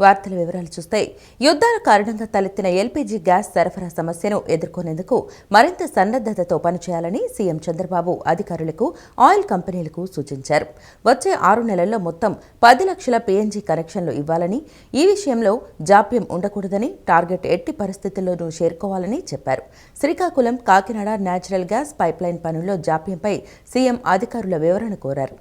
వార్తల వివరాలు చూస్తే యుద్ధాల కారణంగా తలెత్తిన ఎల్పీజీ గ్యాస్ సరఫరా సమస్యను ఎదుర్కొనేందుకు మరింత సన్నద్ధతతో పనిచేయాలని సీఎం చంద్రబాబు అధికారులకు ఆయిల్ కంపెనీలకు సూచించారు. వచ్చే 6 నెలల్లో మొత్తం 10 లక్షల పీఎన్జీ కనెక్షన్లు ఇవ్వాలని, ఈ విషయంలో జాప్యం ఉండకూడదని, టార్గెట్ ఎట్టి పరిస్థితుల్లోనూ చేరుకోవాలని చెప్పారు. Srikakulam, Kakinada natural gas pipeline పనుల్లో జాప్యంపై సీఎం అధికారుల వివరణ కోరారు.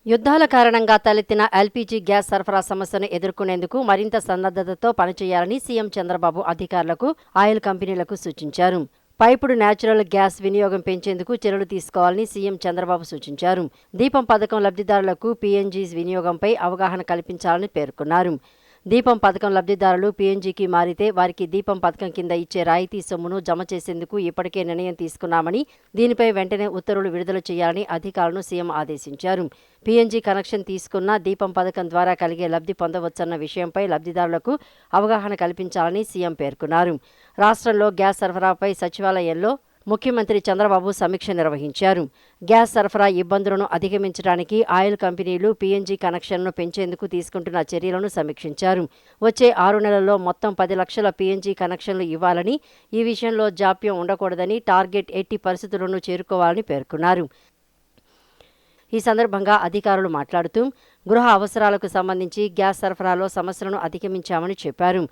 యుద్ధాల కారణంగా తలెత్తిన ఎల్పీజీ గ్యాస్ సరఫరా సమస్యను ఎదుర్కొనేందుకు మరింత సన్నద్ధతతో పనిచేయాలని సీఎం చంద్రబాబు అధికారులకు, ఆయిల్ కంపెనీలకు సూచించారు. పైపుడు నేచురల్ గ్యాస్ వినియోగం పెంచేందుకు చర్యలు తీసుకోవాలని సీఎం చంద్రబాబు సూచించారు. దీపం పథకం లబ్ధిదారులకు పీఎన్జీ వినియోగంపై అవగాహన కల్పించాలని పేర్కొన్నారు. దీపం పథకం లబ్ధిదారులు పీఎన్జీకి మారితే వారికి దీపం పథకం కింద ఇచ్చే రాయితీ సొమ్మును జమ చేసేందుకు ఇప్పటికే నిర్ణయం తీసుకున్నామని, దీనిపై వెంటనే ఉత్తర్వులు విడుదల చేయాలని అధికారులను సీఎం ఆదేశించారు. పీఎన్జీ కనెక్షన్ తీసుకున్న దీపం పథకం ద్వారా కలిగే లబ్ధి పొందవచ్చన్న విషయంపై లబ్ధిదారులకు అవగాహన కల్పించాలని సీఎం పేర్కొన్నారు. రాష్ట్రంలో గ్యాస్ సరఫరాపై సచివాలయంలో ముఖ్యమంత్రి చంద్రబాబు సమీక్ష నిర్వహించారు. గ్యాస్ సరఫరా ఇబ్బందులను అధిగమించడానికి ఆయిల్ కంపెనీలు పీఎన్జీ కనెక్షన్ను పెంచేందుకు తీసుకుంటున్న చర్యలను సమీక్షించారు. వచ్చే 6 నెలల్లో మొత్తం 10 లక్షల పీఎన్జీ కనెక్షన్లు ఇవ్వాలని, ఈ విషయంలో జాప్యం ఉండకూడదని, టార్గెట్ ఎట్టి పరిస్థితులను చేరుకోవాలని పేర్కొన్నారు. ఈ సందర్భంగా అధికారులు మాట్లాడుతూ గృహ అవసరాలకు సంబంధించి గ్యాస్ సరఫరాలో సమస్యలను అధిగమించామని చెప్పారు.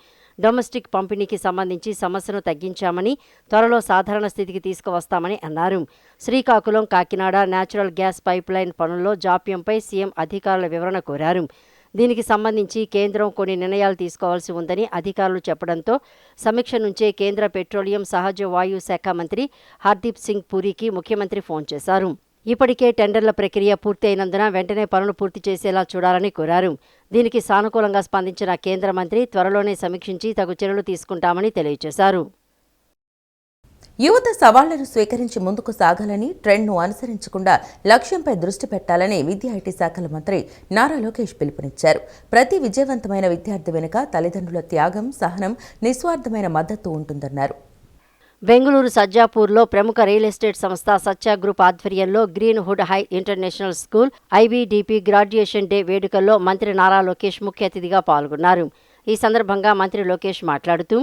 డొమెస్టిక్ పంపిణీకి సంబంధించి సమస్యను తగ్గించామని, త్వరలో సాధారణ స్థితికి తీసుకువస్తామని అన్నారు. Srikakulam, Kakinada natural gas pipeline పనుల్లో జాప్యంపై సీఎం అధికారుల వివరణ కోరారు. దీనికి సంబంధించి కేంద్రం కొన్ని నిర్ణయాలు తీసుకోవాల్సి ఉందని అధికారులు చెప్పడంతో సమీక్ష నుంచే కేంద్ర పెట్రోలియం, సహజ వాయు శాఖ మంత్రి హర్దీప్ సింగ్ పూరికి ముఖ్యమంత్రి ఫోన్ చేశారు. ఇప్పటికే టెండర్ల ప్రక్రియ పూర్తి అయినందున వెంటనే పనులు పూర్తి చేసేలా చూడాలని కోరారు. దీనికి సానుకూలంగా స్పందించిన కేంద్ర మంత్రి త్వరలోనే సమీక్షించి తగు చర్యలు తీసుకుంటామని తెలియజేశారు. యువత సవాళ్లను స్వీకరించి ముందుకు సాగాలని, ట్రెండ్ను అనుసరించకుండా లక్ష్యంపై దృష్టి పెట్టాలని విద్యా ఐటీ శాఖల మంత్రి నారా లోకేష్ పిలుపునిచ్చారు. ప్రతి విజయవంతమైన విద్యార్థి వెనుక తల్లిదండ్రుల త్యాగం, సహనం, నిస్వార్థమైన మద్దతు ఉంటుందన్నారు. బెంగళూరు సజ్జాపూర్లో ప్రముఖ రియల్ ఎస్టేట్ సంస్థ సత్య గ్రూప్ ఆధ్వర్యంలో green hood high international school IBDP graduation day వేడుకల్లో మంత్రి నారా లోకేష్ ముఖ్య అతిథిగా పాల్గొన్నారు. ఈ సందర్భంగా మంత్రి లోకేష్ మాట్లాడుతూ,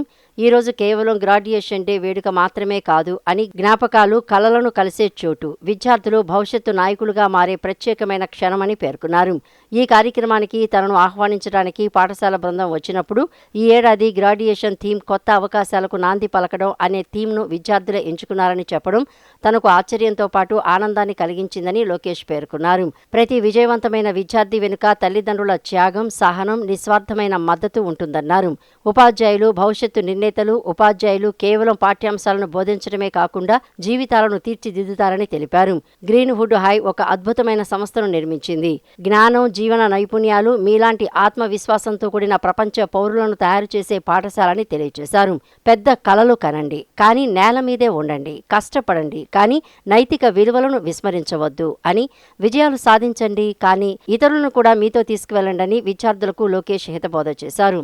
ఈరోజు కేవలం గ్రాడ్యుయేషన్ డే వేడుక మాత్రమే కాదు అని, జ్ఞాపకాలు, కలలను కలిసే చోటు, విద్యార్థులు భవిష్యత్తు నాయకులుగా మారే ప్రత్యేకమైన క్షణమని పేర్కొన్నారు. ఈ కార్యక్రమానికి తనను ఆహ్వానించడానికి పాఠశాల బృందం వచ్చినప్పుడు ఈ ఏడాది గ్రాడ్యుయేషన్ థీమ్ కొత్త అవకాశాలకు నాంది పలకడం అనే థీమ్ను విద్యార్థులే ఎంచుకున్నారని చెప్పడం తనకు ఆశ్చర్యంతో పాటు ఆనందాన్ని కలిగించిందని లోకేష్ పేర్కొన్నారు. ప్రతి విజయవంతమైన విద్యార్థి వెనుక తల్లిదండ్రుల త్యాగం, సహనం, నిస్వార్థమైన మద్దతు ఉంటుందన్నారు. ఉపాధ్యాయులు భవిష్యత్తు నిర్ణేతలు. ఉపాధ్యాయులు కేవలం పాఠ్యాంశాలను బోధించడమే కాకుండా జీవితాలను తీర్చిదిద్దుతారని తెలిపారు. గ్రీన్ హుడ్ హై ఒక అద్భుతమైన సంస్థను నిర్మించింది. జ్ఞానం, జీవన నైపుణ్యాలు, మీలాంటి ఆత్మవిశ్వాసంతో కూడిన ప్రపంచ పౌరులను తయారు చేసే పాఠశాలని తెలియజేశారు. పెద్ద కలలు కనండి, కానీ నేల మీదే ఉండండి. కష్టపడండి, కానీ నైతిక విలువలను విస్మరించవద్దు అని, విజయాలు సాధించండి, కానీ ఇతరులను కూడా మీతో తీసుకువెళ్లండి విద్యార్థులకు లోకేష్ హితబోధ చేశారు.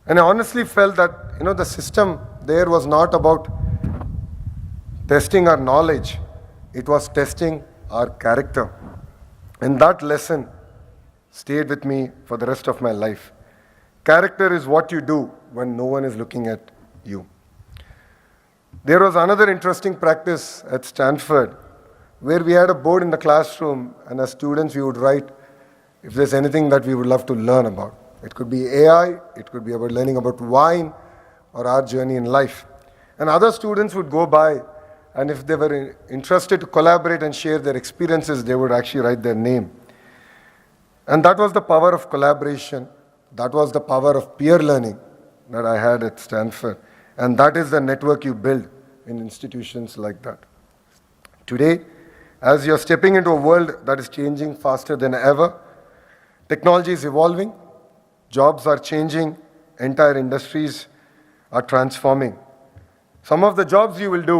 And I honestly felt that, the system there was not about testing our knowledge. It was testing our character. And that lesson stayed with me for the rest of my life. Character is what you do when no one is looking at you. There was another interesting practice at Stanford where we had a board in the classroom, and as students we would write if there's anything that we would love to learn about. It could be AI, it could be about learning about wine or our journey in life. And other students would go by, and if they were interested to collaborate and share their experiences, they would actually write their name. And that was the power of collaboration. That was the power of peer learning that I had at Stanford. And that is the network you build in institutions like that. Today, as you're stepping into a world that is changing faster than ever, technology is evolving, jobs are changing, entire industries are transforming. Some of the jobs you will do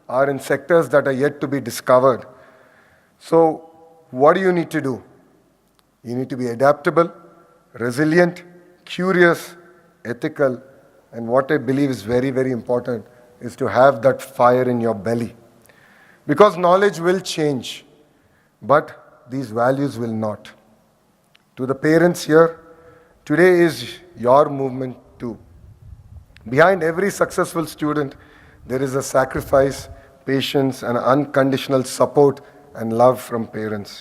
are in sectors that are yet to be discovered. So, what do you need to do? You need to be adaptable, resilient, curious, ethical, and what I believe is very, very important is to have that fire in your belly. Because knowledge will change, but these values will not. To the parents here, Today is your movement too. Behind every successful student, there is a sacrifice, patience, and unconditional support and love from parents.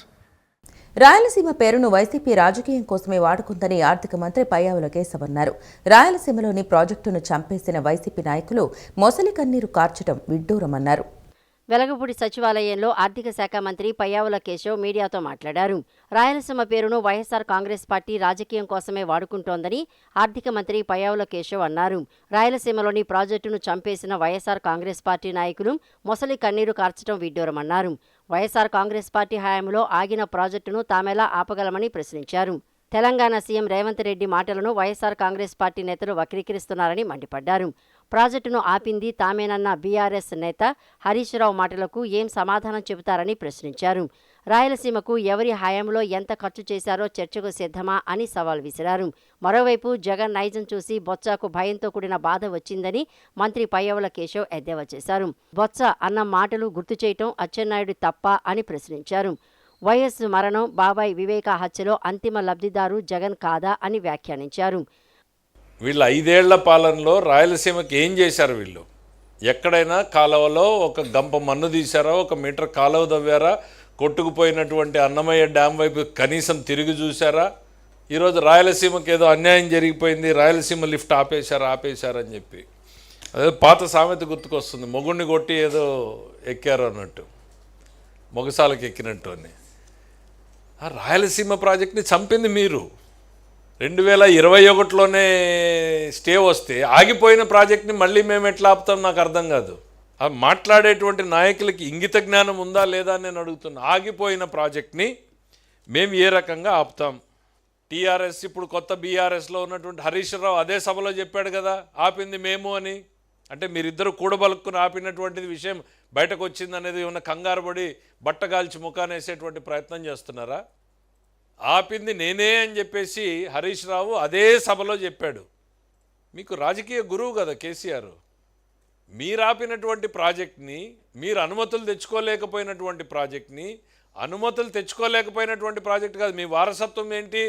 Rayalaseema పేరును YCP రాజకీయం కోసమే వాడుకుందని ఆర్థిక మంత్రి పయ్యావుల కేశవ్ అన్నారు. రాయలసీమలోని ప్రాజెక్టును చంపేసిన YCP నాయకులు మొసలి కన్నీరు కార్చడం విడ్డూరమన్నారు. వెలగపూడి సచివాలయంలో ఆర్థిక శాఖ మంత్రి పయ్యావుల కేశవ్ మీడియాతో మాట్లాడారు. రాయలసీమ పేరును వైఎస్ఆర్ కాంగ్రెస్ పార్టీ రాజకీయం కోసమే వాడుకుంటోందని ఆర్థిక మంత్రి పయ్యావుల కేశవ్ అన్నారు. రాయలసీమలోని ప్రాజెక్టును చంపేసిన వైఎస్ఆర్ కాంగ్రెస్ పార్టీ నాయకులు మొసలి కన్నీరు కార్చడం విడ్డూరమన్నారు. వైఎస్ఆర్ కాంగ్రెస్ పార్టీ హయాంలో ఆగిన ప్రాజెక్టును తామెలా ఆపగలమని ప్రశ్నించారు. తెలంగాణ సీఎం రేవంత్ రెడ్డి మాటలను వైఎస్ఆర్ కాంగ్రెస్ పార్టీ నేతలు వక్రీకరిస్తున్నారని మండిపడ్డారు. ప్రాజెక్టును ఆపింది తామేనన్న బీఆర్ఎస్ నేత హరీష్ రావు మాటలకు ఏం సమాధానం చెబుతారని ప్రశ్నించారు. రాయలసీమకు ఎవరి హయాంలో ఎంత ఖర్చు చేశారో చర్చకు సిద్ధమా అని సవాల్ విసిరారు. మరోవైపు జగన్ నైజం చూసి బొత్సకు భయంతో కూడిన బాధ వచ్చిందని మంత్రి పయ్యావుల కేశవ్ ఎద్దేవా చేశారు. బొత్స అన్న మాటలు గుర్తు చేయటం అచ్చెన్నాయుడు తప్ప అని ప్రశ్నించారు. వైఎస్ మరణం, బాబాయ్ వివేక హత్యలో అంతిమ లబ్ధిదారు జగన్ కాదా అని వ్యాఖ్యానించారు. వీళ్ళు 5 ఏళ్ల పాలనలో రాయలసీమకి ఏం చేశారు? వీళ్ళు ఎక్కడైనా కాలువలో ఒక గంప మన్ను తీశారా, 1 మీటర్ కాలువ తవ్వారా, కొట్టుకుపోయినటువంటి అన్నమయ్య డ్యామ్ వైపు కనీసం తిరిగి చూశారా? ఈరోజు రాయలసీమకి ఏదో అన్యాయం జరిగిపోయింది, రాయలసీమ లిఫ్ట్ ఆపేశారని చెప్పి అదే పాత సామెత గుర్తుకొస్తుంది, మొగుడిని కొట్టి ఏదో ఎక్కారు అన్నట్టు, మొగసాలకు ఎక్కినట్టు అని. ఆ రాయలసీమ ప్రాజెక్ట్ని చంపింది మీరు. 2021లోనే స్టే వస్తే ఆగిపోయిన ప్రాజెక్ట్ని మళ్ళీ మేము ఎట్లా ఆపుతాం నాకు అర్థం కాదు. ఆ మాట్లాడేటువంటి నాయకులకి ఇంగిత జ్ఞానం ఉందా లేదా అని నేను అడుగుతున్నా. ఆగిపోయిన ప్రాజెక్ట్ని మేము ఏ రకంగా ఆపుతాం? టీఆర్ఎస్ ఇప్పుడు కొత్త బీఆర్ఎస్లో ఉన్నటువంటి హరీష్ రావు అదే సభలో చెప్పాడు కదా, ఆపింది మేము అని. అంటే మీరిద్దరు కూడబలుక్కుని ఆపినటువంటిది విషయం బయటకు వచ్చింది అనేది ఏమన్నా కంగారు పడి బట్టగాల్చి ముఖానేసేటువంటి ప్రయత్నం చేస్తున్నారా? ఆపింది నేనే అని చెప్పేసి హరీష్ రావు అదే సభలో చెప్పాడు. మీకు రాజకీయ గురువు కదా కేసీఆర్. మీరు ఆపినటువంటి ప్రాజెక్ట్ని, మీరు అనుమతులు తెచ్చుకోలేకపోయినటువంటి ప్రాజెక్ట్ కాదు. మీ వారసత్వం ఏంటి?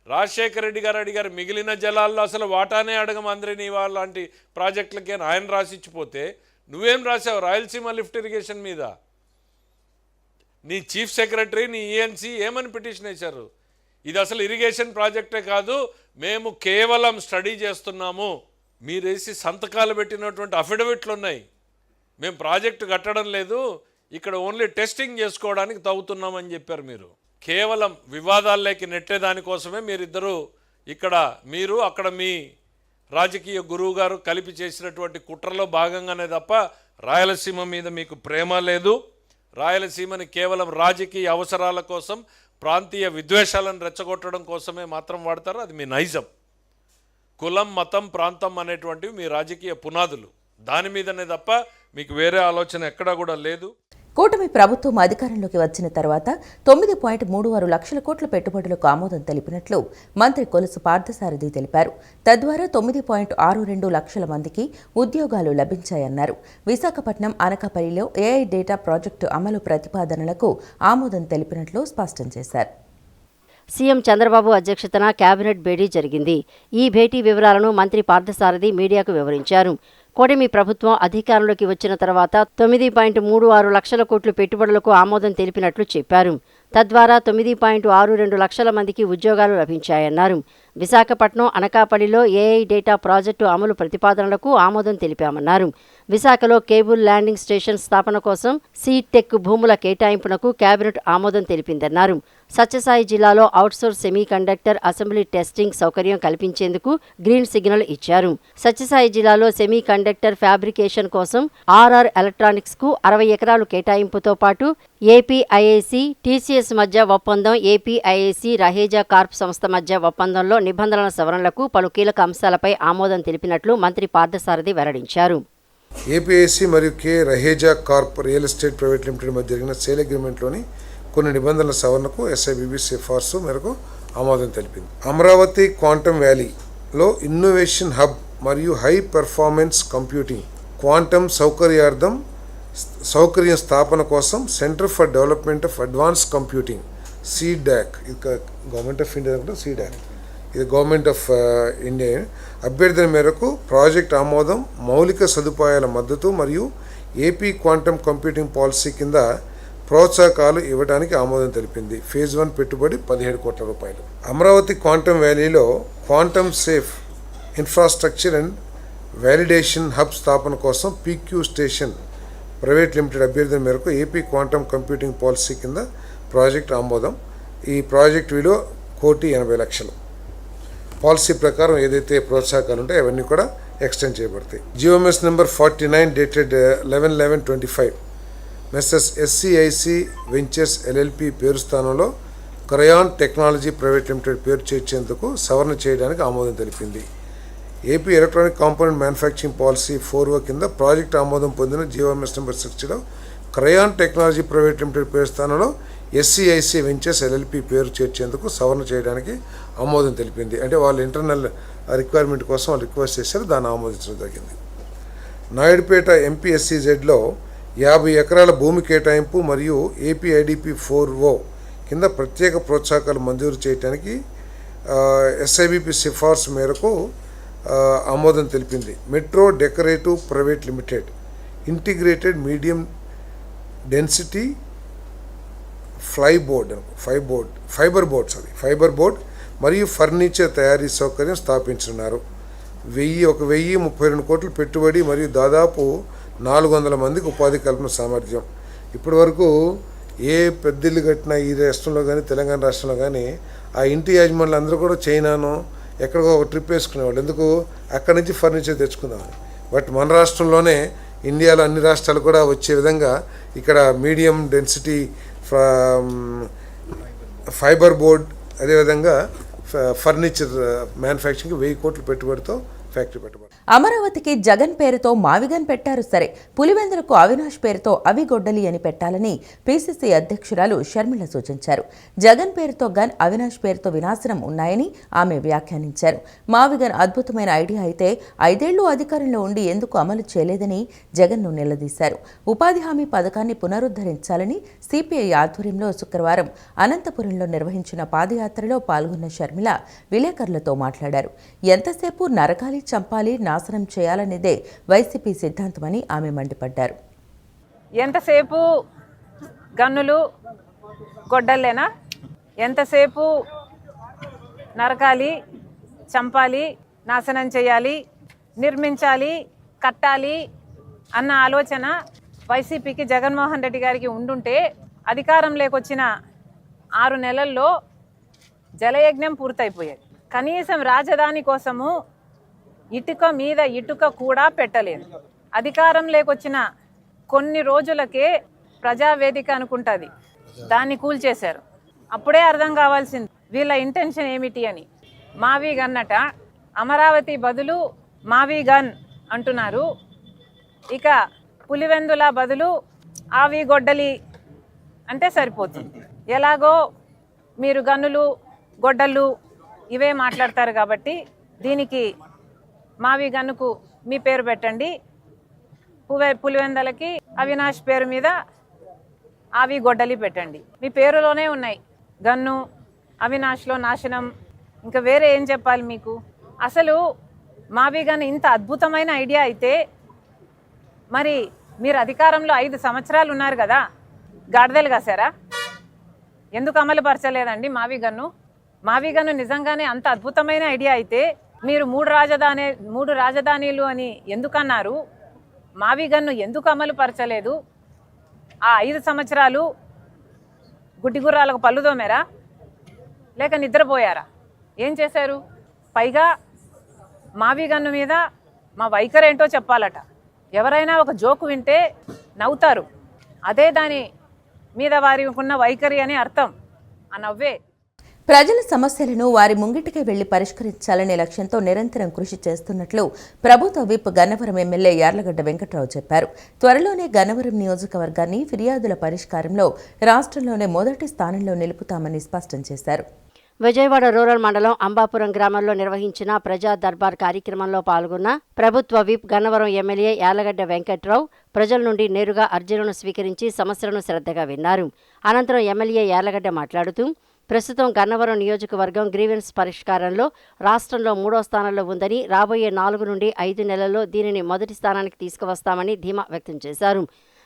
రాజశేఖర రెడ్డి గారు అడిగారు, మిగిలిన జలాల్లో అసలు వాటానే అడగమందరిని ఇవాళ లాంటి ప్రాజెక్టులకి ఆయన రాసిచ్చిపోతే నువ్వేం రాసావు? రాయలసీమ లిఫ్ట్ ఇరిగేషన్ మీద నీ చీఫ్ సెక్రటరీ, నీ ఈఎన్సీ ఏమని పిటిషన్ వేశారు? ఇది అసలు ఇరిగేషన్ ప్రాజెక్టే కాదు, మేము కేవలం స్టడీ చేస్తున్నాము. మీరేసి సంతకాలు పెట్టినటువంటి అఫిడవిట్లు ఉన్నాయి, మేము ప్రాజెక్టు కట్టడం లేదు, ఇక్కడ ఓన్లీ టెస్టింగ్ చేసుకోవడానికి తవ్వుతున్నామని చెప్పారు. మీరు కేవలం వివాదాల్లోకి నెట్టేదానికోసమే మీరిద్దరూ ఇక్కడ, మీరు అక్కడ మీ రాజకీయ గురువు గారు కలిపి చేసినటువంటి కుట్రలో భాగంగానే తప్ప రాయలసీమ మీద మీకు ప్రేమ లేదు. రాయలసీమని కేవలం రాజకీయ అవసరాల కోసం, ప్రాంతీయ విద్వేషాలను రెచ్చగొట్టడం కోసమే మాత్రం వాడతారు. అది మీ నైజం. కులం, మతం, ప్రాంతం అనేటువంటివి మీ రాజకీయ పునాదులు. దాని మీదనే తప్ప మీకు వేరే ఆలోచన ఎక్కడా కూడా లేదు. కూటమి ప్రభుత్వం అధికారంలోకి వచ్చిన తర్వాత 9.36 లక్షల కోట్ల పెట్టుబడులకు ఆమోదం తెలిపినట్లు మంత్రి కొలుసు పార్థసారథి తెలిపారు. తద్వారా 9.62 లక్షల మందికి ఉద్యోగాలు లభించాయన్నారు. విశాఖపట్నం, అనకాపల్లిలో ఏఐ డేటా ప్రాజెక్టు అమలు ప్రతిపాదనలకు ఆమోదం తెలిపినట్లు స్పష్టం చేశారు. సీఎం చంద్రబాబు అధ్యక్షతన కేబినెట్ భేటీ జరిగింది. ఈ భేటీ వివరాలను మంత్రి పార్థసారథి మీడియాకు వివరించారు. కూటమి ప్రభుత్వం అధికారంలోకి వచ్చిన తర్వాత 9.36 లక్షల కోట్ల పెట్టుబడులకు ఆమోదం తెలిపినట్లు చెప్పారు. తద్వారా 9.62 లక్షల మందికి ఉద్యోగాలు లభించాయన్నారు. విశాఖపట్నం, అనకాపల్లిలో ఏఐ డేటా ప్రాజెక్టు అమలు ప్రతిపాదనలకు ఆమోదం తెలిపామన్నారు. విశాఖలో కేబుల్ ల్యాండింగ్ స్టేషన్ స్థాపన కోసం సీటెక్ భూముల కేటాయింపునకు కేబినెట్ ఆమోదం తెలిపిందన్నారు. సత్యసాయి జిల్లాలో outsource semi conductor assembly testing సౌకర్యం కల్పించేందుకు గ్రీన్ సిగ్నల్ ఇచ్చారు. సత్యసాయి జిల్లాలో సెమీ కండక్టర్ ఫ్యాబ్రికేషన్ కోసం ఆర్ఆర్ ఎలక్ట్రానిక్స్ కు 60 ఎకరాలు కేటాయింపుతో పాటు ఏపీఐఐసి, టీసీఎస్ మధ్య ఒప్పందం, ఏపీఐఐసి, రహేజా కార్ప్ సంస్థ మధ్య ఒప్పందంలో నిబంధనల సవరణలకు పలు కీలక అంశాలపై ఆమోదం తెలిపినట్లు మంత్రి పార్థసారథి వెల్లడించారు. ఏపీఐసి మరియు K Raheja corp real estate private limited మధ్య జరిగిన సేల్ అగ్రిమెంట్లోని కొన్ని నిబంధనల సవరణకు ఎస్ఐబిబి సిఫార్సు మేరకు ఆమోదం తెలిపింది. అమరావతి క్వాంటమ్ వ్యాలీలో ఇన్నోవేషన్ హబ్ మరియు హై పెర్ఫార్మెన్స్ కంప్యూటింగ్ క్వాంటమ్ సౌకర్యం స్థాపన కోసం centre for development of advance computing (CDAC) government of India C-DAC ఇది గవర్నమెంట్ ఆఫ్ ఇండియా అభ్యర్థన మేరకు ప్రాజెక్ట్ ఆమోదం, మౌలిక సదుపాయాల మద్దతు మరియు ఏపీ క్వాంటమ్ కంప్యూటింగ్ పాలసీ కింద ప్రోత్సాహకాలు ఇవ్వడానికి ఆమోదం తెలిపింది. ఫేజ్ 1 పెట్టుబడి 17 కోట్ల రూపాయలు. అమరావతి క్వాంటమ్ వ్యాలీలో quantum safe infrastructure and validation hub స్థాపన కోసం పీక్యూ స్టేషన్ ప్రైవేట్ లిమిటెడ్ అభ్యర్థన మేరకు ఏపీ క్వాంటమ్ కంప్యూటింగ్ పాలసీ కింద ప్రాజెక్ట్ ఆమోదం. ఈ ప్రాజెక్ట్ విలువ 1,80,00,000. పాలసీ ప్రకారం ఏదైతే ప్రోత్సాహకాలు ఉంటాయో అవన్నీ కూడా ఎక్స్టెండ్ చేయబడతాయి. GOMs number 49 dated 11/11/25 messes SCIC ventures LLP పేరు స్థానంలో క్రయాన్ టెక్నాలజీ ప్రైవేట్ లిమిటెడ్ పేరు చేర్చేందుకు సవరణ చేయడానికి ఆమోదం తెలిపింది. AP electronic component manufacturing policy 4O కింద ప్రాజెక్ట్ ఆమోదం పొందిన జియోఎంఎస్ నెంబర్ 60లో క్రయాన్ టెక్నాలజీ ప్రైవేట్ లిమిటెడ్ పేరు స్థానంలో SCIC వెంచర్స్ LLP పేరు చేర్చేందుకు సవరణ చేయడానికి ఆమోదం తెలిపింది. అంటే వాళ్ళ ఇంటర్నల్ రిక్వైర్మెంట్ కోసం వాళ్ళు రిక్వెస్ట్ చేశారు, దాన్ని ఆమోదించడం జరిగింది. నాయుడుపేట MPSCZలో 50 ఎకరాల భూమి కేటాయింపు మరియు APIDP 4O కింద ప్రత్యేక ప్రోత్సాహకాలు మంజూరు చేయడానికి SIBP సిఫార్సు మేరకు ఆమోదం తెలిపింది. Metro decorative private limited integrated medium density fibre board మరియు ఫర్నిచర్ తయారీ సౌకర్యం స్థాపించున్నారు. 1,032 కోట్ల పెట్టుబడి మరియు దాదాపు 400 మందికి ఉపాధి కల్పన సామర్థ్యం. ఇప్పటి వరకు ఏ పెద్దిల్లు కట్టినా ఈ రాష్ట్రంలో కానీ తెలంగాణ రాష్ట్రంలో కానీ ఆ ఇంటి యాజమానులు అందరూ కూడా చైనానో ఎక్కడికో ఒక ట్రిప్ వేసుకునేవాళ్ళు. ఎందుకు? అక్కడి నుంచి ఫర్నిచర్ తెచ్చుకుందామని. బట్ మన రాష్ట్రంలోనే ఇండియాలో అన్ని రాష్ట్రాలు కూడా వచ్చే విధంగా ఇక్కడ మీడియం డెన్సిటీ ఫైబర్ బోర్డ్ అదేవిధంగా ఫర్నిచర్ మ్యానుఫ్యాక్చరింగ్కి 1000 కోట్ల పెట్టుబడితో ఫ్యాక్టరీ పెట్టుబడి. అమరావతికి జగన్ పేరుతో మావిగన్ పెట్టారు సరే, పులివెందులకు అవినాష్ పేరుతో అవిగొడ్డలి అని పెట్టాలని PCC అధ్యక్షురాలు షర్మిల సూచించారు. జగన్ పేరుతో గన్, అవినాష్ పేరుతో వినాశనం ఉన్నాయని ఆమె వ్యాఖ్యానించారు. మావిగన్ అద్భుతమైన ఐడియా అయితే 5 ఏళ్లు అధికారంలో ఉండి ఎందుకు అమలు చేయలేదని జగన్ను నిలదీశారు. ఉపాధి హామీ పథకాన్ని పునరుద్ధరించాలని CPI ఆధ్వర్యంలో శుక్రవారం అనంతపురంలో నిర్వహించిన పాదయాత్రలో పాల్గొన్న షర్మిల విలేకరులతో మాట్లాడారు. ఎంతసేపు నరకాలి, చంపాలి, నాశనం చేయాలనేదే వైసీపీ సిద్ధాంతమని ఆమె మండిపడ్డారు. ఎంతసేపు గన్నులు గొడ్డల్లేనా? ఎంతసేపు నరకాలి, చంపాలి, నాశనం చేయాలి, నిర్మించాలి, కట్టాలి అన్న ఆలోచన వైసీపీకి జగన్మోహన్ రెడ్డి గారికి ఉండుంటే అధికారంలోకి వచ్చిన 6 నెలల్లో జలయజ్ఞం పూర్తయిపోయేది. కనీసం రాజధాని కోసము ఇటుక మీద ఇటుక కూడా పెట్టలేదు. అధికారం లేకొచ్చిన కొన్ని రోజులకే ప్రజావేదిక అనుకుంటుంది, దాన్ని కూల్చేశారు. అప్పుడే అర్థం కావాల్సింది వీళ్ళ ఇంటెన్షన్ ఏమిటి అని. మావి గన్నట, అమరావతి బదులు మావి గన్ అంటున్నారు. ఇక పులివెందుల బదులు ఆవి గొడ్డలి అంటే సరిపోతుంది. ఎలాగో మీరు గన్నులు గొడ్డళ్ళు ఇవే మాట్లాడతారు కాబట్టి దీనికి మావి గన్నుకు మీ పేరు పెట్టండి, పులివెందలకి అవినాష్ పేరు మీద ఆవి గొడ్డలి పెట్టండి. మీ పేరులోనే ఉన్నాయి గన్ను, అవినాష్లో నాశనం. ఇంకా వేరే ఏం చెప్పాలి మీకు? అసలు మావి గన్ ఇంత అద్భుతమైన ఐడియా అయితే మరి మీరు అధికారంలో 5 సంవత్సరాలు ఉన్నారు కదా, గాడిదలు కాసారా? ఎందుకు అమలు పరచలేదండి మావి గన్ను? మావి గన్ను నిజంగానే అంత అద్భుతమైన ఐడియా అయితే మీరు 3 రాజధానీలు అని ఎందుకన్నారు? మావి గన్ను ఎందుకు అమలు పరచలేదు? ఆ 5 సంవత్సరాలు గుడ్డిగుర్రాలకు పళ్ళు తోమారా లేక నిద్రపోయారా? ఏం చేశారు? పైగా మావి గన్ను మీద మా వైఖరి ఏంటో చెప్పాలట. ఎవరైనా ఒక జోకు వింటే నవ్వుతారు, అదే దాని మీద వారికి ఉన్న వైఖరి అని అర్థం. ఆ నవ్వే. ప్రజల సమస్యలను వారి ముంగిటికి వెళ్లి పరిష్కరించాలనే లక్ష్యంతో నిరంతరం కృషి చేస్తున్నట్లు ప్రభుత్వ విప్ గన్నవరం ఎమ్మెల్యే యార్లగడ్డ వెంకట్రావు చెప్పారు. త్వరలోనే గన్నవరం నియోజకవర్గాన్ని ఫిర్యాదుల పరిష్కారంలో రాష్ట్రంలోనే మొదటి స్థానంలో నిలుపుతామని స్పష్టం చేశారు. విజయవాడ రూరల్ మండలం అంబాపురం గ్రామంలో నిర్వహించిన ప్రజా దర్బార్ కార్యక్రమంలో పాల్గొన్న ప్రభుత్వ విప్ గన్నవరం ఎమ్మెల్యే యార్లగడ్డ వెంకట్రావు ప్రజల నుండి నేరుగా అర్జీలను స్వీకరించి సమస్యలను శ్రద్ధగా విన్నారు. అనంతరం ఎమ్మెల్యే యార్లగడ్డ మాట్లాడుతూ ప్రస్తుతం గన్నవరం నియోజకవర్గం గ్రీవెన్స్ పరిష్కారంలో రాష్ట్రంలో 3వ స్థానంలో ఉందని, రాబోయే 4 నుండి 5 నెలల్లో దీనిని మొదటి స్థానానికి తీసుకువస్తామని ధీమా వ్యక్తం చేశారు.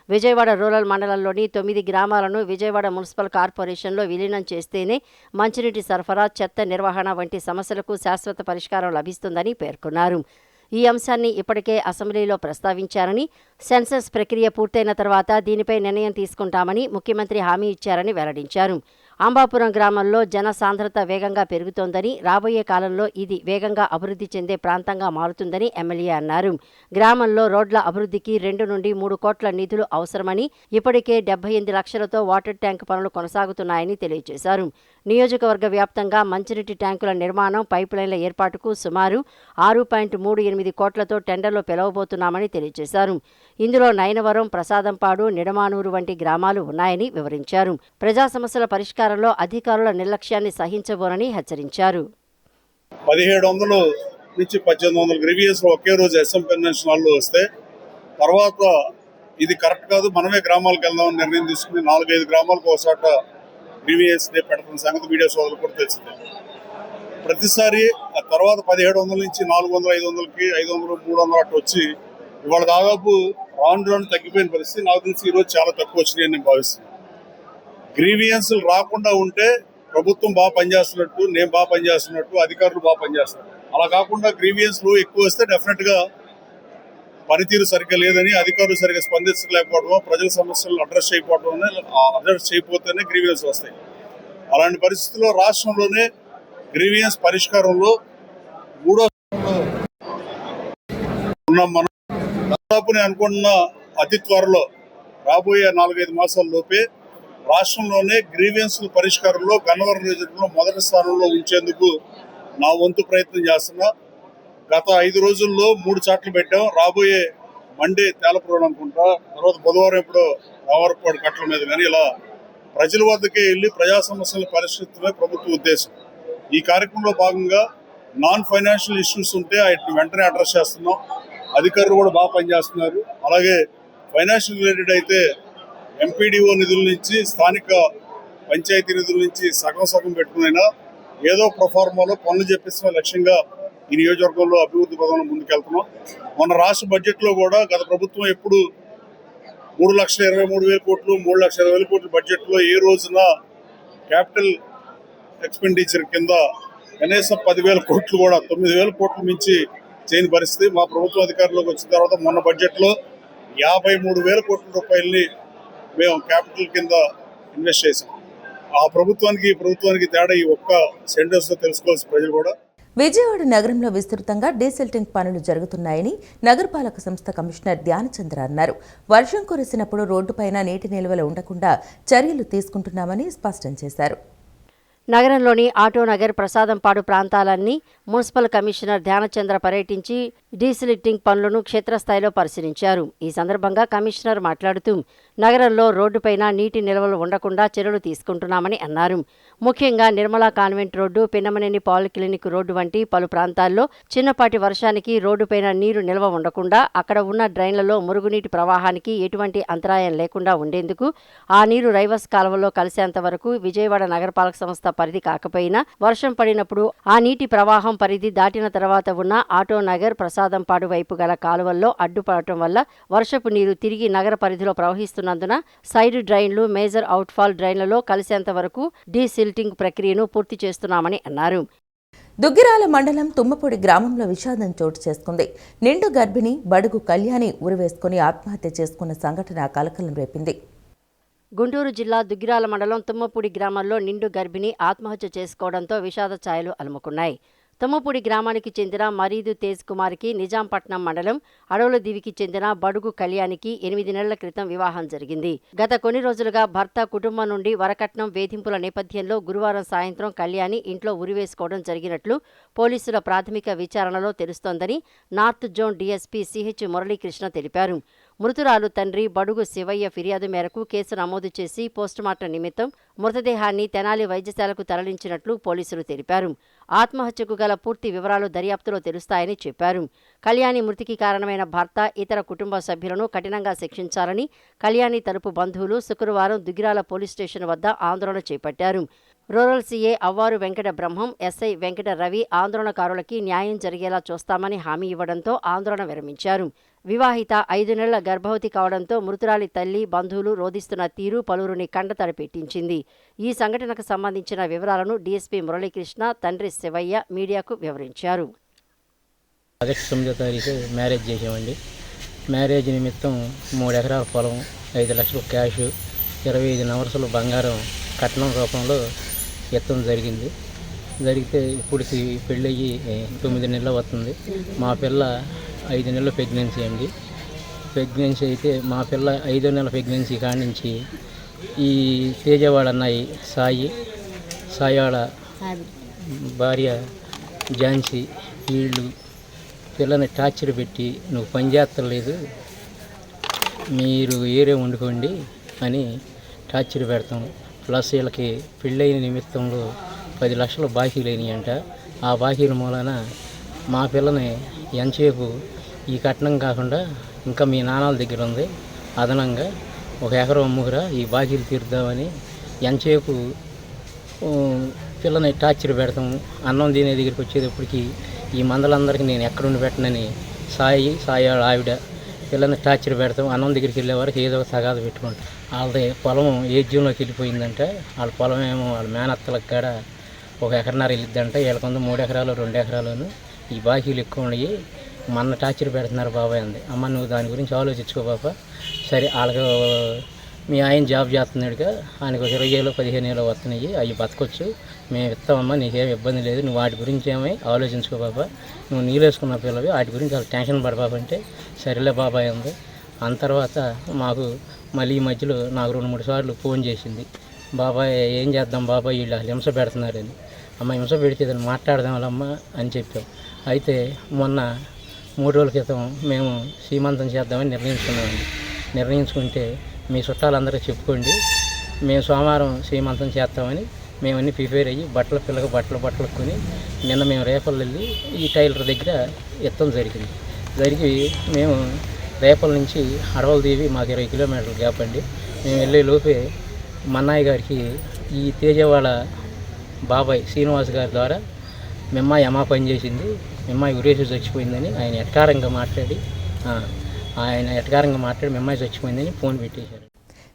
విజయవాడ రూరల్ మండలంలోని 9 గ్రామాలను విజయవాడ మున్సిపల్ కార్పొరేషన్లో విలీనం చేస్తేనే మంచినీటి సరఫరా, చెత్త నిర్వహణ వంటి సమస్యలకు శాశ్వత పరిష్కారం లభిస్తుందని పేర్కొన్నారు. ఈ అంశాన్ని ఇప్పటికే అసెంబ్లీలో ప్రస్తావించారని, సెన్సస్ ప్రక్రియ పూర్తయిన తర్వాత దీనిపై నిర్ణయం తీసుకుంటామని ముఖ్యమంత్రి హామీ ఇచ్చారని వెల్లడించారు. అంబాపురం గ్రామంలో జన సాంద్రత వేగంగా పెరుగుతోందని, రాబోయే కాలంలో ఇది వేగంగా అభివృద్ధి చెందే ప్రాంతంగా మారుతుందని ఎమ్మెల్యే అన్నారు. గ్రామంలో రోడ్ల అభివృద్ధికి 2 నుండి 3 కోట్ల నిధులు అవసరమని, ఇప్పటికే 78 లక్షలతో వాటర్ ట్యాంక్ పనులు కొనసాగుతున్నాయని తెలియజేశారు. నియోజకవర్గ వ్యాప్తంగా మంచినీటి ట్యాంకుల నిర్మాణం, పైపులైన్ల ఏర్పాటుకు సుమారు 6.38 కోట్లతో టెండర్లు పిలవబోతున్నామని తెలియజేశారు. ఇందులో నైనవరం, ప్రసాదంపాడు, నిడమానూరు వంటి గ్రామాలు ఉన్నాయని వివరించారు. ప్రజా సమస్యల పరిష్కారంలో అధికారుల నిర్లక్ష్యాన్ని సహించబోనని హెచ్చరించారు. 1700 నుంచి 1800 గ్రీవియన్స్ ఒకే రోజు ఎస్ఎం కన్వెన్షన్ హాల్లో వస్తే, తర్వాత ఇది కరెక్ట్ కాదు, మనమే గ్రామాలకు వెళ్దామని నిర్ణయం తీసుకుని 4-5 గ్రామాలకు ఒకసాట గ్రీవియన్స్ డే పెడుతున్న సంగతి మీడియా సోదరులు కూడా తెలిసిందే. ప్రతిసారి ఆ తర్వాత 1700 నుంచి 400, 500కి 500, 300 అట్టు వచ్చి ఇవాళ దాదాపు రాను తగ్గిపోయిన పరిస్థితి. నాకు తెలిసి ఈరోజు చాలా తక్కువ వచ్చినాయని నేను భావిస్తున్నాను. గ్రీవియన్స్లు రాకుండా ఉంటే ప్రభుత్వం బాగా పనిచేస్తున్నట్టు, నేను బాగా పనిచేస్తున్నట్టు, అధికారులు బాగా పనిచేస్తున్నారు. అలా కాకుండా గ్రీవియన్స్లు ఎక్కువ వస్తే డెఫినెట్గా పనితీరు సరిగ్గా లేదని, అధికారులు సరిగ్గా స్పందించలేకపోవడమో, ప్రజల సమస్యలను అడ్రస్ చేయకపోతేనే గ్రీవియన్స్ వస్తాయి. అలాంటి పరిస్థితుల్లో రాష్ట్రంలోనే గ్రీవియన్స్ పరిష్కారంలో 3వ స్థానంలో ఉన్నాం మనం. దాదాపు నేను అనుకుంటున్న అతి త్వరలో రాబోయే 4-5 మాసాల లోపే రాష్ట్రంలోనే గ్రీవియన్స్ పరిష్కారంలో గన్నవరం నియోజకవర్గంలో మొదటి స్థానంలో ఉంచేందుకు నా వంతు ప్రయత్నం చేస్తున్నా. గత 5 రోజుల్లో 3 చాట్లు పెట్టాం. రాబోయే మండే తేలపురం అనుకుంటా, తర్వాత బుధవారం ఎప్పుడో రావరపాడు కట్టల మీద, కానీ ఇలా ప్రజల వద్దకే వెళ్ళి ప్రజా సమస్యలను పరిష్కరించడమే ప్రభుత్వ ఉద్దేశం. ఈ కార్యక్రమంలో భాగంగా నాన్ ఫైనాన్షియల్ ఇష్యూస్ ఉంటే వాటిని వెంటనే అడ్రస్ చేస్తున్నాం. అధికారులు కూడా బాగా పనిచేస్తున్నారు. అలాగే ఫైనాన్షియల్ రిలేటెడ్ అయితే ఎంపీడీఓ నిధుల నుంచి, స్థానిక పంచాయతీ నిధుల నుంచి సగం పెట్టుకునైనా ఏదో ప్రొఫార్మాలో పనులు చెప్పిస్తున్న లక్ష్యంగా ఈ నియోజకవర్గంలో అభివృద్ధి పదంలో ముందుకెళ్తున్నాం. మన రాష్ట్ర బడ్జెట్లో కూడా గత ప్రభుత్వం ఎప్పుడు 3,23,000 కోట్లు, 3,20,000 కోట్ల బడ్జెట్లో ఏ రోజున క్యాపిటల్ ఎక్స్పెండిచర్ కింద కనీసం 10,000 కోట్లు కూడా 9,000 కోట్లు మించి చేయని పరిస్థితి. మా ప్రభుత్వ అధికారంలోకి వచ్చిన తర్వాత మొన్న బడ్జెట్లో 53,000 కోట్ల రూపాయలని మేము క్యాపిటల్ కింద ఇన్వెస్ట్ చేశాం. ఆ ప్రభుత్వానికి ఈ ప్రభుత్వానికి తేడా ఈ ఒక్క సెంటెన్స్లో తెలుసుకోవాల్సిన ప్రజలు కూడా. విజయవాడ నగరంలో విస్తృతంగా డీసిల్టింగ్ పనులు జరుగుతున్నాయని నగరపాలక సంస్థ కమిషనర్ ధ్యానచంద్ర అన్నారు. వర్షం కురిసినప్పుడు రోడ్డుపైన నీటి నిల్వలు ఉండకుండా చర్యలు తీసుకుంటున్నామని స్పష్టం చేశారు. నగరంలోని ఆటోనగర్, ప్రసాదంపాడు ప్రాంతాలన్నీ మున్సిపల్ కమిషనర్ ధ్యానచంద్ర పర్యటించి డీసిల్టింగ్ పనులను క్షేత్రస్థాయిలో పరిశీలించారు. ఈ సందర్భంగా కమిషనర్ మాట్లాడుతూ నగరంలో రోడ్డుపైన నీటి నిల్వలు ఉండకుండా చర్యలు తీసుకుంటున్నామని అన్నారు. ముఖ్యంగా Nirmala convent road, Pinnamaneni polyclinic road వంటి పలు ప్రాంతాల్లో చిన్నపాటి వర్షానికి రోడ్డుపైన నీరు నిల్వ ఉండకుండా అక్కడ ఉన్న డ్రైన్లలో మురుగునీటి ప్రవాహానికి ఎటువంటి అంతరాయం లేకుండా ఉండేందుకు ఆ నీరు రైవస్ కాలువలో కలిసేంత వరకు విజయవాడ నగరపాలక సంస్థ పరిధి కాకపోయినా వర్షం పడినప్పుడు ఆ నీటి ప్రవాహం పరిధి దాటిన తర్వాత ఉన్న ఆటోనగర్, ప్రసాదంపాడు వైపు గల కాలువల్లో అడ్డుపడటం వల్ల వర్షపు నీరు తిరిగి నగర పరిధిలో ప్రవహిస్తున్నందున సైడ్ డ్రైన్లు, మేజర్ అవుట్ఫాల్ డ్రైన్లలో కలిసేంత వరకు డీసిల్టింగ్ ప్రక్రియను పూర్తి చేస్తున్నామని అన్నారు. దుగ్గిరాల మండలం తుమ్మపూడి గ్రామంలో విషాదం చోటు చేసుకుంది. నిండు గర్భిణి బడుగు కళ్యాణి ఉరివేసుకుని ఆత్మహత్య చేసుకున్న సంఘటన కలకలం రేపింది. గుంటూరు జిల్లా దుగ్గిరాల మండలం తుమ్మపూడి గ్రామంలో నిండు గర్భిణి ఆత్మహత్య చేసుకోవడంతో విషాద ఛాయలు అలుముకున్నాయి. తుమ్మపూడి గ్రామానికి చెందిన మరీదు తేజ్ కుమార్కి నిజాంపట్నం మండలం అడవుల దివికి చెందిన బడుగు కళ్యాణికి 8 నెలల క్రితం వివాహం జరిగింది. గత కొన్ని రోజులుగా భర్త కుటుంబం నుండి వరకట్నం వేధింపుల నేపథ్యంలో గురువారం సాయంత్రం కళ్యాణి ఇంట్లో ఉరివేసుకోవడం జరిగినట్లు పోలీసుల ప్రాథమిక విచారణలో తెలుస్తోందని north zone DSP CH Muralikrishna తెలిపారు. మృతురాలు తండ్రి బడుగు శివయ్య ఫిర్యాదు మేరకు కేసు నమోదు చేసి పోస్టుమార్టం నిమిత్తం మృతదేహాన్ని తెనాలి వైద్యశాలకు తరలించినట్లు పోలీసులు తెలిపారు. ఆత్మహత్యకు గల పూర్తి వివరాలు దర్యాప్తులో తెలుస్తాయని చెప్పారు. కళ్యాణి మృతికి కారణమైన భర్త, ఇతర కుటుంబ సభ్యులను కఠినంగా శిక్షించాలని కళ్యాణి తరపు బంధువులు శుక్రవారం దుగ్గిరాల పోలీస్ స్టేషన్ వద్ద ఆందోళన చేపట్టారు. రూరల్ సీఏ అవ్వారు వెంకట బ్రహ్మం, ఎస్ఐ వెంకట రవి ఆందోళనకారులకి న్యాయం జరిగేలా చూస్తామని హామీ ఇవ్వడంతో ఆందోళన విరమించారు. వివాహిత 5 నెలల గర్భవతి కావడంతో మృతురాలి తల్లి, బంధువులు రోధిస్తున్న తీరు పలువురిని కంటతడి పెట్టించింది. ఈ సంఘటనకు సంబంధించిన వివరాలను డీఎస్పీ మురళీకృష్ణ, తండ్రి శివయ్య మీడియాకు వివరించారు. ఆగస్టు 9వ తారీఖు మ్యారేజ్ చేసామండి. మ్యారేజ్ నిమిత్తం 3 ఎకరాల పొలం, 5 లక్షలు క్యాష్, 25 నవర్సులు బంగారం కట్నం రూపంలో ఎత్తడం జరిగింది. జరిగితే ఇప్పటికి పెళ్ళయ్యి 9 నెలలు అవుతుంది. మా పిల్ల 5 నెలల ప్రెగ్నెన్సీ అండి. ప్రెగ్నెన్సీ అయితే మా పిల్ల 5వ నెల ప్రెగ్నెన్సీ కాడి నుంచి ఈ తేజవాడ అన్నాయి సాయి వాళ్ళ భార్య ఝాన్సీ వీళ్ళు పిల్లని టార్చర్ పెట్టి నువ్వు పని చేస్తలేదు, మీరు ఏరే వండుకోండి అని టార్చర్ పెడతాం. ప్లస్ వీళ్ళకి పెళ్ళైన నిమిత్తంలో 10 లక్షలు బాకీలు అయినాయంట. ఆ బాకీల మూలన మా పిల్లని ఎంతసేపు ఈ కట్నం కాకుండా ఇంకా మీ నాన్నల దగ్గర ఉంది, అదనంగా 1 ఎకరం అమ్ముకురా ఈ బాకీలు తీరుద్దామని ఎంతసేపు పిల్లని టార్చర్ పెడతాము. అన్నం తినే దగ్గరికి వచ్చేటప్పటికి ఈ మందలందరికీ నేను ఎక్కడుండి పెట్టనని సాయి ఆవిడ పిల్లని టార్చర్ పెడతాం. అన్నం దగ్గరికి వెళ్ళే వరకు ఏదో ఒక తగాద పెట్టుకుంటాం. వాళ్ళది పొలం ఏజ్యంలోకి వెళ్ళిపోయిందంటే వాళ్ళ పొలం ఏమో వాళ్ళ మేనత్తలకు కూడా 1 ఎకరన్నర వెళ్ళిద్దంట. వీళ్ళకొంద 3 ఎకరాలు 2 ఎకరాలను ఈ బాకీలు ఎక్కువ ఉన్నాయి, మన టార్చర్ పెడుతున్నారు బాబాయ్ అంది. అమ్మ నువ్వు దాని గురించి ఆలోచించుకో బాబా. సరే వాళ్ళకి మీ ఆయన జాబ్ చేస్తున్నాడుగా, ఆయనకు 20,000 15,000 వస్తున్నాయి, అవి బతకొచ్చు, మేము ఇస్తామమ్మా, నీకేం ఇబ్బంది లేదు, నువ్వు వాటి గురించి ఏమీ ఆలోచించుకో బాబా, నువ్వు నీళ్ళేసుకున్న పిల్లవి వాటి గురించి వాళ్ళు టెన్షన్ పడబాబంటే సరేలే బాబాయ్ ఉంది. అంత తర్వాత మాకు మళ్ళీ ఈ మధ్యలో నాకు 2-3 సార్లు ఫోన్ చేసింది, బాబాయ్ ఏం చేద్దాం బాబాయ్ వీళ్ళు హింస పెడుతున్నారని. అమ్మ హింస పెడితే దాన్ని మాట్లాడదాం వాళ్ళమ్మ అని చెప్పాం. అయితే మొన్న 3 రోజుల క్రితం మేము సీమంతం చేద్దామని నిర్ణయించుకున్నామండి. నిర్ణయించుకుంటే మీ చుట్టాలందరికీ చెప్పుకోండి, మేము సోమవారం సీమంతం చేస్తామని మేమన్నీ ప్రిపేర్ అయ్యి పిల్లలకు బట్టలు కొని నిన్న మేము రేపల్ వెళ్ళి ఈ టైలర్ దగ్గర ఎత్తడం జరిగి మేము రేపల నుంచి అడవలదేవి మాకు 20 కిలోమీటర్ల గ్యాప్ అండి. మేము వెళ్ళే లోపే మన్నాయి గారికి ఈ తేజవాడ బాబాయ్ శ్రీనివాస్ గారి ద్వారా మిమ్మాయి అమ్మ పనిచేసింది, మిమ్మాయి ఉరేసి చచ్చిపోయిందని ఆయన ఎట్కారంగా మాట్లాడి మిమ్మాయి చచ్చిపోయిందని ఫోన్ పెట్టేశారు.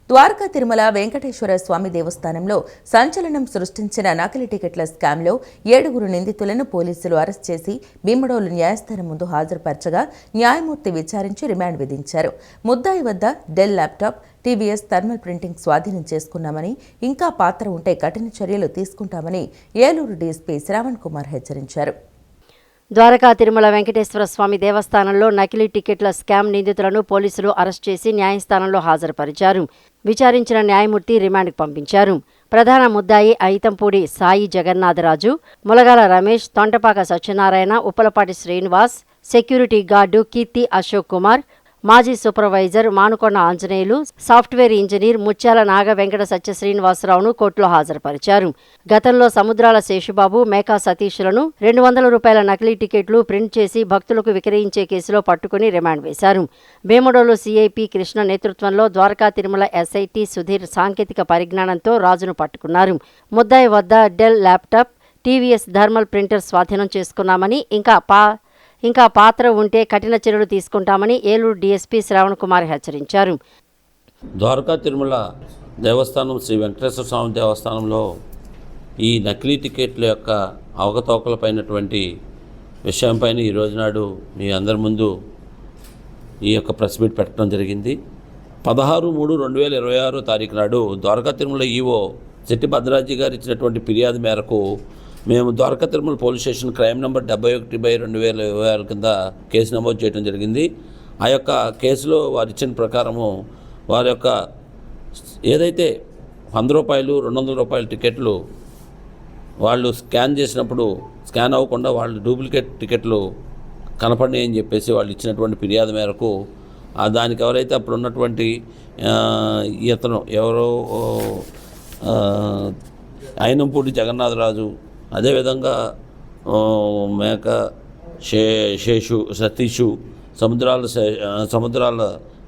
ద్వారకా తిరుమల వెంకటేశ్వర స్వామి దేవస్థానంలో సంచలనం సృష్టించిన నకిలీ టికెట్ల స్కామ్లో 7 నిందితులను పోలీసులు అరెస్ట్ చేసి భీమడోలు న్యాయస్థానం ముందు హాజరుపరచగా న్యాయమూర్తి విచారించి రిమాండ్ విధించారు. ముద్దాయి వద్ద Dell laptop, TVS thermal printing స్వాధీనం చేసుకున్నామని, ఇంకా పాత్ర ఉంటే కఠిన చర్యలు తీసుకుంటామని ఏలూరు డీఎస్పీ శ్రావణ్ కుమార్ హెచ్చరించారు. ద్వారకా తిరుమల వెంకటేశ్వర స్వామి దేవస్థానంలో నకిలీ టికెట్ల స్కామ్ నిందితులను పోలీసులు అరెస్ట్ చేసి న్యాయస్థానంలో హాజరుపరిచారు. విచారించిన న్యాయమూర్తి రిమాండ్కు పంపించారు. ప్రధాన ముద్దాయి ఐతంపూడి సాయి జగన్నాథరాజు, ములగాల రమేష్, తొంటపాక సత్యనారాయణ, ఉప్పలపాటి శ్రీనివాస్, సెక్యూరిటీ గార్డు కీర్తి అశోక్ కుమార్, మాజీ supervisor Manukonda Anjaneyulu, software engineer ముత్యాల నాగ వెంకట సత్య శ్రీనివాసరావును కోర్టులో హాజరుపరిచారు. గతంలో సముద్రాల శేషుబాబు, మేకా సతీష్లను 200 రూపాయల నకిలీ టికెట్లు ప్రింట్ చేసి భక్తులకు విక్రయించే కేసులో పట్టుకుని రిమాండ్ వేశారు. భీమడోలు సీఐపీ కృష్ణ నేతృత్వంలో ద్వారకా తిరుమల ఎస్ఐటి సుధీర్ సాంకేతిక పరిజ్ఞానంతో రాజును పట్టుకున్నారు. ముద్దాయి వద్ద Dell laptop, TVS thermal printer స్వాధీనం చేసుకున్నామని, ఇంకా పాత్ర ఉంటే కఠిన చర్యలు తీసుకుంటామని ఏలూరు డీఎస్పీ శ్రావణ్ కుమార్ హెచ్చరించారు. ద్వారకా తిరుమల దేవస్థానం శ్రీ వెంకటేశ్వర స్వామి దేవస్థానంలో ఈ నకిలీ టికెట్ల యొక్క అవకతవకలపైనటువంటి విషయంపైన ఈ రోజునాడు మీ అందరి ముందు ఈ యొక్క ప్రెస్ మీట్ పెట్టడం జరిగింది. 16/3/2026 తారీఖు నాడు ద్వారకా తిరుమల ఈవో జట్టి భద్రాజీ గారు ఇచ్చినటువంటి ఫిర్యాదు మేరకు మేము Dwaraka Tirumala police station crime number 71/2026 కింద కేసు నమోదు చేయడం జరిగింది. ఆ యొక్క కేసులో వారు ఇచ్చిన ప్రకారము వారి యొక్క ఏదైతే 100 రూపాయలు 200 రూపాయల టికెట్లు వాళ్ళు స్కాన్ చేసినప్పుడు స్కాన్ అవ్వకుండా వాళ్ళు డూప్లికేట్ టికెట్లు కనపడినాయి అని చెప్పేసి వాళ్ళు ఇచ్చినటువంటి ఫిర్యాదు మేరకు దానికి ఎవరైతే అప్పుడు ఉన్నటువంటి ఇతను ఎవరో ఐనంపూడి జగన్నాథరాజు, అదేవిధంగా మేక శేషు సతీషు, సముద్రాల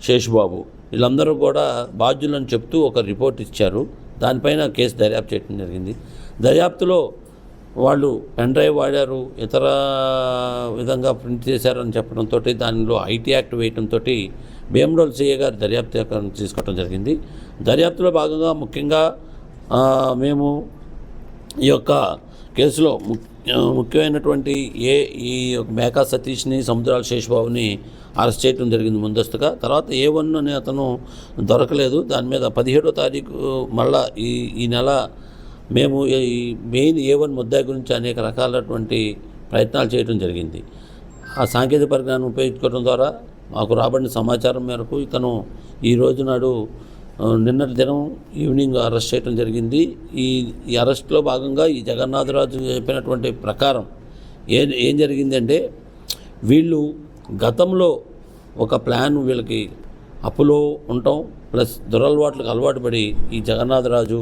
శేషుబాబు వీళ్ళందరూ కూడా బాధ్యులను చెప్తూ ఒక రిపోర్ట్ ఇచ్చారు. దానిపైన కేసు దర్యాప్తు చేయడం జరిగింది. దర్యాప్తులో వాళ్ళు పెన్ డ్రైవ్ వాడారు, ఇతర విధంగా ప్రింట్ చేశారని చెప్పడంతో దానిలో ఐటీ యాక్ట్ వేయడంతో భీమడోల్ సిఐ గారు దర్యాప్తు తీసుకోవడం జరిగింది. దర్యాప్తులో భాగంగా ముఖ్యంగా మేము ఈ యొక్క కేసులో ముఖ్యమైనటువంటి ఈ మేకా సతీష్ని, సముద్రాల శేషబాబుని అరెస్ట్ చేయడం జరిగింది ముందస్తుగా. తర్వాత A1 అనే అతను దొరకలేదు. దాని మీద 17వ తారీఖు మళ్ళా ఈ నెల మేము ఈ మెయిన్ A1 ముద్దాయి గురించి అనేక రకాలైనటువంటి ప్రయత్నాలు చేయడం జరిగింది. ఆ సాంకేతిక పరిజ్ఞానం ఉపయోగించుకోవడం ద్వారా మాకు రాబడిన సమాచారం మేరకు ఇతను ఈ రోజు నాడు నిన్నటి దినం ఈవినింగ్ అరెస్ట్ చేయడం జరిగింది. ఈ అరెస్ట్లో భాగంగా ఈ జగన్నాథరాజు చెప్పినటువంటి ప్రకారం ఏం జరిగిందంటే, వీళ్ళు గతంలో ఒక ప్లాన్, వీళ్ళకి అప్పులో ఉండటం ప్లస్ దురలవాట్లకు అలవాటు పడి ఈ జగన్నాథరాజు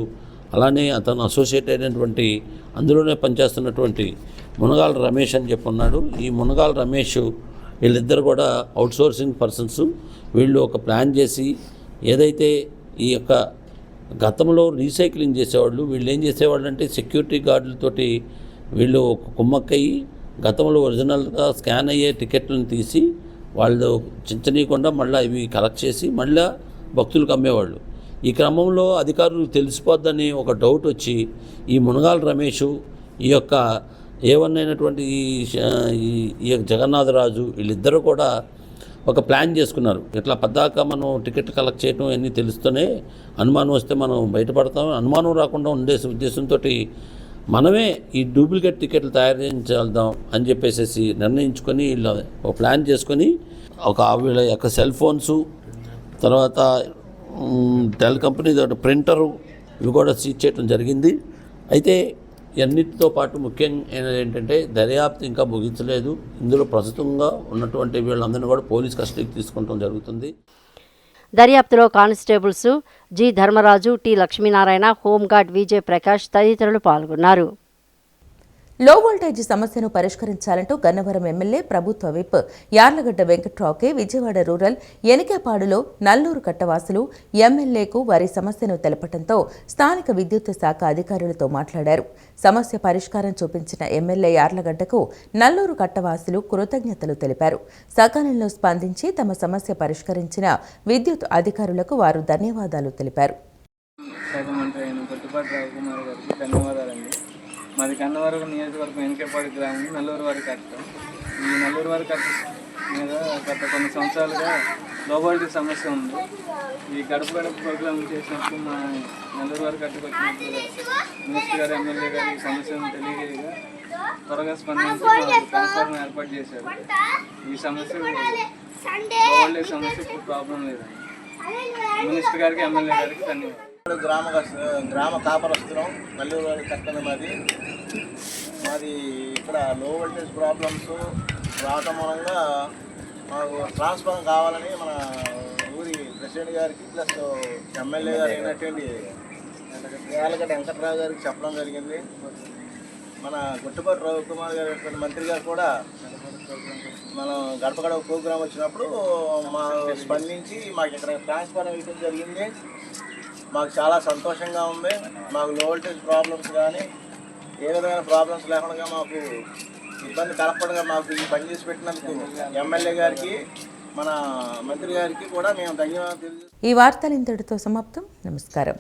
అలానే అతను అసోసియేట్ అయినటువంటి అందులోనే పనిచేస్తున్నటువంటి మునగాల రమేష్ అని చెప్పి ఉన్నాడు. ఈ మునగాల రమేష్ వీళ్ళిద్దరు కూడా అవుట్సోర్సింగ్ పర్సన్స్. వీళ్ళు ఒక ప్లాన్ చేసి ఏదైతే ఈ యొక్క గతంలో రీసైక్లింగ్ చేసేవాళ్ళు, వీళ్ళు ఏం చేసేవాళ్ళు అంటే సెక్యూరిటీ గార్డులతోటి వీళ్ళు కుమ్మక్కయ్యి గతంలో ఒరిజినల్గా స్కాన్ అయ్యే టికెట్లను తీసి వాళ్ళు చించనీయకుండా మళ్ళీ ఇవి కలెక్ట్ చేసి మళ్ళీ భక్తులకు అమ్మేవాళ్ళు. ఈ క్రమంలో అధికారులు తెలిసిపోద్దని ఒక డౌట్ వచ్చి ఈ మునగాల రమేష్, ఈ యొక్క A1 అయినటువంటి ఈ జగన్నాథరాజు వీళ్ళిద్దరూ కూడా ఒక ప్లాన్ చేసుకున్నారు. ఇట్లా పద్దాక మనం టికెట్ కలెక్ట్ చేయడం అన్నీ తెలుస్తూనే అనుమానం వస్తే మనం బయటపడతాం, అనుమానం రాకుండా ఉండే ఉద్దేశంతో మనమే ఈ డూప్లికేట్ టికెట్లు తయారు చేయించేద్దాం అని చెప్పేసి నిర్ణయించుకొని వీళ్ళు ఒక ప్లాన్ చేసుకొని వీళ్ళ యొక్క సెల్ ఫోన్స్, తర్వాత డెల్ కంపెనీ ప్రింటరు ఇవి కూడా సీజ్ చేయడం జరిగింది. అయితే అన్నిటితో పాటు ముఖ్యంగా ఏంటంటే దర్యాప్తు ఇంకా ముగించలేదు. ఇందులో ప్రస్తుతంగా ఉన్నటువంటి వీళ్ళందరినీ కూడా పోలీస్ కస్టడీకి తీసుకుంటం జరుగుతుంది. దర్యాప్తులో constables G Dharmaraju, T Lakshminarayana, home guard Vijay Prakash తదితరులు పాల్గొన్నారు. లో వోల్టేజ్ సమస్యను పరిష్కరించాలంటూ గన్నవరం ఎమ్మెల్యే ప్రభుత్వ విప్ యార్లగడ్డ వెంకట్రావుకే విజయవాడ రూరల్ ఎనికేపాడులో నల్లూరు కట్టవాసులు ఎమ్మెల్యేకు వారి సమస్యను తెలపడంతో స్థానిక విద్యుత్ శాఖ అధికారులతో మాట్లాడారు. సమస్య పరిష్కారం చూపించిన ఎమ్మెల్యే యార్లగడ్డకు నల్లూరు కట్టవాసులు కృతజ్ఞతలు తెలిపారు. సకాలంలో స్పందించి తమ సమస్య పరిష్కరించిన విద్యుత్ అధికారులకు వారు ధన్యవాదాలు తెలిపారు. మాది కన్నవరం నియోజకవర్గం ఎన్కేపాడు గ్రామం, నల్లూరు వారి కట్ట. ఈ నల్లూరు వారి కట్ట మీద గత కొన్ని సంవత్సరాలుగా లో వోల్టేజ్ సమస్య ఉంది. ఈ గడప ప్రోగ్రాం చేసినప్పుడు మా నల్లూరు వారి కట్టకు వచ్చినప్పుడు మినిస్టర్ గారు, ఎమ్మెల్యే గారు ఈ సమస్యను తెలియజేయగా త్వరగా స్పందించి ట్రాన్స్ఫార్మర్ ఏర్పాటు చేశారు. ఈ సమస్య లో వోల్టేజ్ సమస్య ఇప్పుడు ప్రాబ్లం లేదండి. మినిస్టర్ గారికి, ఎమ్మెల్యే గారికి ధన్యవాదాలు. గ్రామ కాపరస్తున్నాం, నల్లూరు వారి కట్టన మాది ఇక్కడ లో వోల్టేజ్ ప్రాబ్లమ్స్ రావటం మూలంగా మాకు ట్రాన్స్ఫార్మర్ కావాలని మన ఊరి ప్రెసిడెంట్ గారికి ప్లస్ ఎమ్మెల్యే గారు అయినటువంటి యార్లగడ్డ వెంకట్రావు గారికి చెప్పడం జరిగింది. మన గుట్టుపాటి రవికుమార్ గారు మంత్రి గారు కూడా మనం గడప గడప ప్రోగ్రాం వచ్చినప్పుడు మా స్పందించి మాకు ఇక్కడ ట్రాన్స్ఫార్మర్ వేయడం జరిగింది. మాకు చాలా సంతోషంగా ఉంది. మాకు లో వోల్టేజ్ ప్రాబ్లమ్స్ కానీ ఏ విధమైన ప్రాబ్లమ్స్ లేకుండా మాకు ఇబ్బంది కలపకుండా మాకు ఈ పని చేసి పెట్టినందుకు ఎమ్మెల్యే గారికి, మన మంత్రి గారికి కూడా మేము ధన్యవాదాలు తెలియజేస్తున్నాం. ఈ వార్తలు ఇంతటితో సమాప్తం. నమస్కారం.